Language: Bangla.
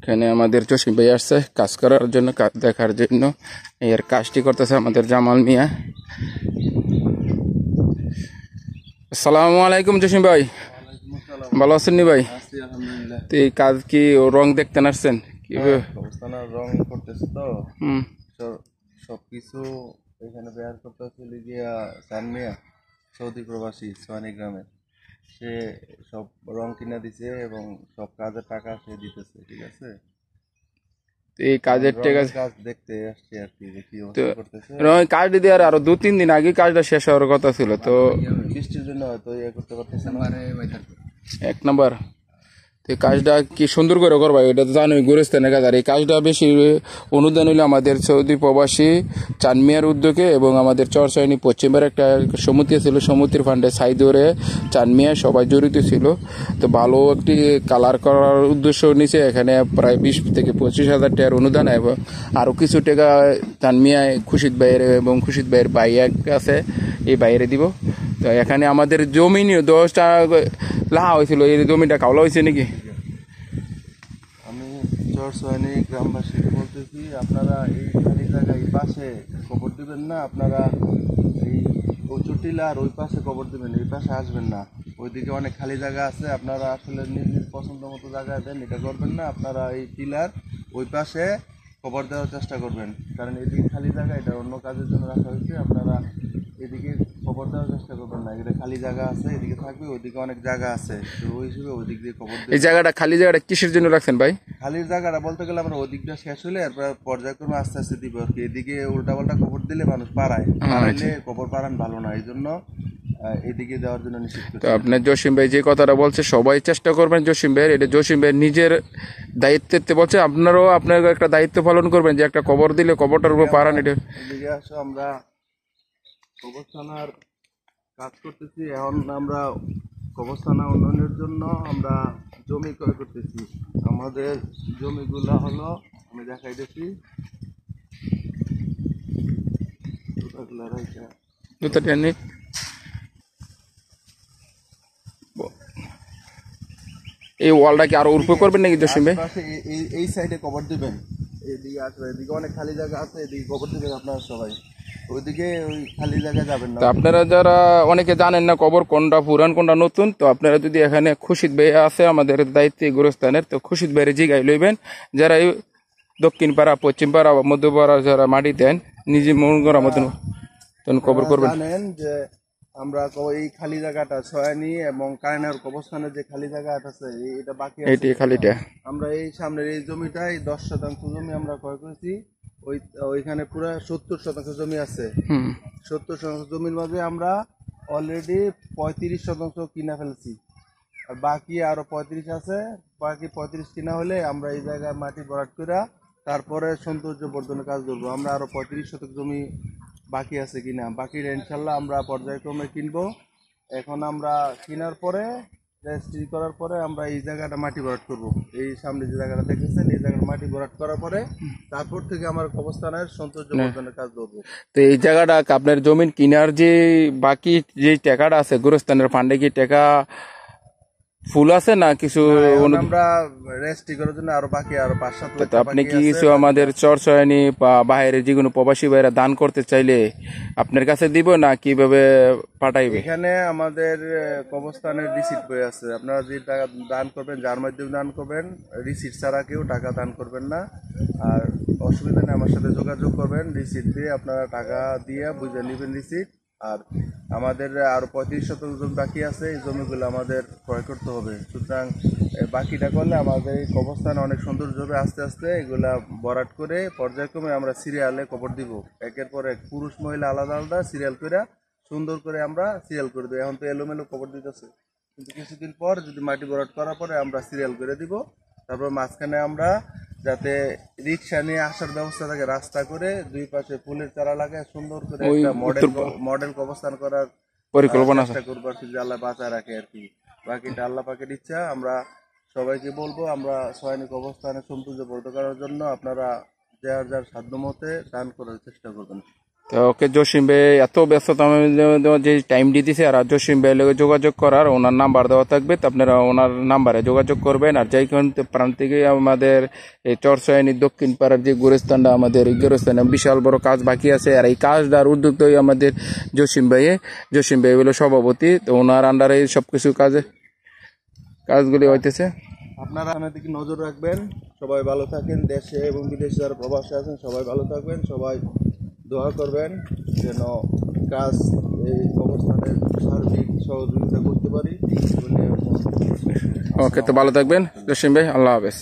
এখানে আমাদের জসিম ভাই আসছে কাজ করার জন্য, কাজ দেখার জন্য। এর কাজটি করতেছে আমাদের জামাল মিয়া। আসসালামু আলাইকুম জসিম ভাই, ভালো আছেন নি ভাই? তো এই কাজ কি রং দেখতে আসছেন? রং করতেছে তো সবকিছু এখানে বের করতেছে লিগিয়া সানমিয়া সৌদি প্রবাসী সোয়ানি গ্রামের। সে সব রং কিনা দিছে এবং সব কাজের টাকা সে দিতেছে, ঠিক আছে? এই কাজের কাজ দেখতে আসছে আর কি, দেখি করতেছে। কাজটি দেওয়ার আরো 2-3 দিন আগে কাজটা শেষ হওয়ার কথা ছিল, তো বৃষ্টির জন্য হয়তো ইয়ে করতে পারতেছে না। 1 নাম্বার এই কাজটা কি সুন্দর করে করবা, এটা তো জানোই গুরুস্থানের কাজ। আর এই কাজটা বেশি অনুদান হইলো আমাদের সৌদি প্রবাসী চানমিয়ার উদ্যোগে এবং আমাদের চরচয়নি পশ্চিমের একটা সমিতি ছিল, সমিতির ফান্ডে সাইদরে চানমিয়া সবাই জড়িত ছিল। তো ভালো একটি কালার করার উদ্দেশ্য নিচে এখানে প্রায় 20 থেকে 25,000 টাকার অনুদান এবং আরও কিছু টাকা চানমিয়ায় খুশিদ ভাইয়ের এবং খুশিদ ভাইয়ের ভাইয়া আছে, এই বাইরে দিব। তো এখানে আমাদের জমি নিয়ে 10টা লাহা হয়েছিল, এই জমিটা কাওলা হয়েছে নাকি? আমি চরসোয়ানি গ্রামবাসীকে বলতেছি, আপনারা এই খালি জায়গায় এই পাশে কবর দিবেন না, আপনারা এই চটিলার ওই পাশে কবর দিবেন, এই পাশে আসবেন না। ওইদিকে অনেক খালি জায়গা আছে, আপনারা আসলে নিজ নিজ পছন্দ মতো জায়গায় দেন, এটা করবেন না। আপনারা এই টিলার ওই পাশে কবর দেওয়ার চেষ্টা করবেন, কারণ এদিকে খালি জায়গা, এটা অন্য কাজের জন্য রাখা হয়েছে। আপনারা এদিকে খবর দেওয়ার চেষ্টা করবেন না, এটা খালি জায়গা আছে, এদিকে থাকবে, ওইদিকে অনেক জায়গা আছে, তো ওই হিসেবে ওইদিক দিয়ে খবর দেবেন। এই জায়গাটা খালি জায়গাটা কিসের জন্য রাখছেন ভাই? খালির জায়গাটা বলতে গেলে আমরা ওদিকটা শেষ হলে এরপর পর্যায়ক্রমে আস্তে আস্তে দিব আর কি। এদিকে উল্টাপাল্টা খবর দিলে মানুষ পাড়ায় খবর পাড়ান ভালো না, এই জন্য এদিকে দেওয়ার জন্য নিষেধ করছি। তো আপনার জসিম ভাই যে কথাটা বলছে সবাই চেষ্টা করবেন জসিম ভাইয়ের, এটা জসিম ভাই নিজের দায়িত্বে বলছে, আপনারাও আপনার একটা দায়িত্ব পালন করবেন যে একটা কবর দিলে কবরটার উপর পারান। এটা এদিকে আসো, আমরা কবরস্থানার কাজ করতেছি। এখন আমরা কবরস্থানা উন্নয়নের জন্য আমরা জমি ক্রয় করতেছি। আমাদের জমিগুলা হলো, আমি দেখাইতেছি, এই ওয়ালটা কি আরো উপরে করবেন নাকি জসিম ভাই? এই সাইডে কবর দিবেন, এদিকে আসবে, এদিকে অনেক খালি জায়গা আছে, এদিকে কবর দিবেন আপনারা সবাই, ওইদিকে ওই খালি জায়গায় যাবেন না। তো আপনারা যারা অনেকে জানেন না কবর কোনটা পুরান কোনটা নতুন, তো আপনারা যদি এখানে খুশিদ ভাই আছে আমাদের দায়িত্বে গুরুস্থানের, তো খুশিদ ভাইয়ের জিগাই লইবেন। যারা এই দক্ষিণ পাড়া, পশ্চিম পাড়া, মধ্যপাড়া যারা মাটি দেন, নিজে মন করার মতন কবর করবেন। জানেন যে আমরা এই খালি জায়গাটা সয়ানি এবং কায়নার কবরস্থানের যে খালি জায়গাটা আছে, এটা বাকি আছে, খালিটা আমরা এই সামনের এই জমিটাই 10% জমি আমরা ক্রয় করেছি। ওইখানে পুরো 70% জমি আছে। 70% জমির মাঝে আমরা অলরেডি 35% কিনা ফেলছি, আর বাকি আরো 35 আছে। বাকি 35 কিনা হলে আমরা এই জায়গায় মাটি ভরাট করে তারপরে সৌন্দর্য বর্ধনের কাজ করবো। আমরা আরো 35% জমি বাকি আছে কিনা, বাকি ইনশাল্লাহ আমরা পর্যায়ক্রমে কিনবো। এখন আমরা কেনার পরে রেজিস্ট্রি করার পরে আমরা এই জায়গাটা মাটি ভরাট করব। এই সামনে যে জায়গাটা দেখেছেন, এই জায়গাটা মাটি ভরাট করার পরে তারপর থেকে আমার কবরস্থানের সৌন্দর্য বর্ধনের কাজ করবো। তো এই জায়গাটা আপনার জমিন কিনার যে বাকি যে টাকাটা আছে গুরুস্থানের ফান্ডে, কি টাকা ফুল আছে না কিছু? আমরা রেজিস্ট্রি করার জন্য আরো বাকি আরো 5-7 লাখ। আপনি কি কিছু আমাদের চরচয়নি বা বাইরে যে কোনো প্রবাসী ভাইরা দান করতে চাইলে আপনার কাছে দিব না কিভাবে পাঠাইবে? এখানে আমাদের কবরস্থানের রিসিট বই আছে, আপনারা যে টাকা দান করবেন, যার মাধ্যমে দান করবেন, রিসিট ছাড়া কেউ টাকা দান করবেন না। আর অসুবিধা নেই, আমার সাথে যোগাযোগ করবেন, রিসিট দিয়ে আপনারা টাকা দিয়ে বুঝে নেবেন রিসিট। আর আমাদের আরো 35% জমি বাকি আছে, এই জমিগুলো আমাদের ক্রয় করতে হবে। সুতরাং বাকিটা করলে আমাদের এই কবরস্থান অনেক সৌন্দর্য হবে। আস্তে আস্তে এগুলা ভরাট করে পর্যায়ক্রমে আমরা সিরিয়ালে কবর দিব, একের পর এক, পুরুষ মহিলা আলাদা আলাদা সিরিয়াল করে সুন্দর করে আমরা সিরিয়াল করে দেবো। এখন তো এলোমেলো কবর দিতেছে, কিন্তু কিছুদিন পর যদি মাটি ভরাট করার পরে আমরা সিরিয়াল করে দিব। তারপর মাঝখানে আমরা যাতে রিক্সা নিয়ে আসার ব্যবস্থা থাকে, রাস্তা করে দুই পাশে ফুলের চারা লাগায় সুন্দর করে একটা মডেল কবরস্থান করার পরিকল্পনা চেষ্টা করবো আর কি, যে আল্লাহ বাঁচা রাখে আর কি। বাকিটা আল্লাহ পাকের ইচ্ছা। আমরা সবাইকে বলবো, আমরা সৈনিক অবস্থানে সৌন্দর্য বর্ধন করার জন্য আপনারা যার যার সাধ্য মতে দান করার চেষ্টা করবেন। তো ওকে জসিম ভাই এত ব্যস্ততা যে টাইম দিতেছে আর জসিম ভাইয়ের লগে যোগাযোগ করার ওনার নাম্বার দেওয়া থাকবে, তো আপনারা ওনার নাম্বারে যোগাযোগ করবেন। আর যাই কোন প্রান্ত থেকে আমাদের এই চরসয়নি দক্ষিণ পাড়ার যে গোরস্থানটা, আমাদের এই গোরস্থানে বিশাল বড় কাজ বাকি আছে, আর এই কাজটার উদ্যোক্তাই আমাদের জসিম ভাই হলো সভাপতি, তো ওনার আন্ডারে সবকিছু কাজগুলি হইতেছে। আপনারা আমার দিকে নজর রাখবেন, সবাই ভালো থাকেন, দেশে এবং বিদেশে যারা প্রবাসে আছেন সবাই ভালো থাকবেন, সবাই দোয়া করবেন যেন কাজ এই অবস্থানের সার্বিক সহযোগিতা করতে পারি। ওকে, তো ভালো থাকবেন জসিম ভাই, আল্লাহ হাফেজ।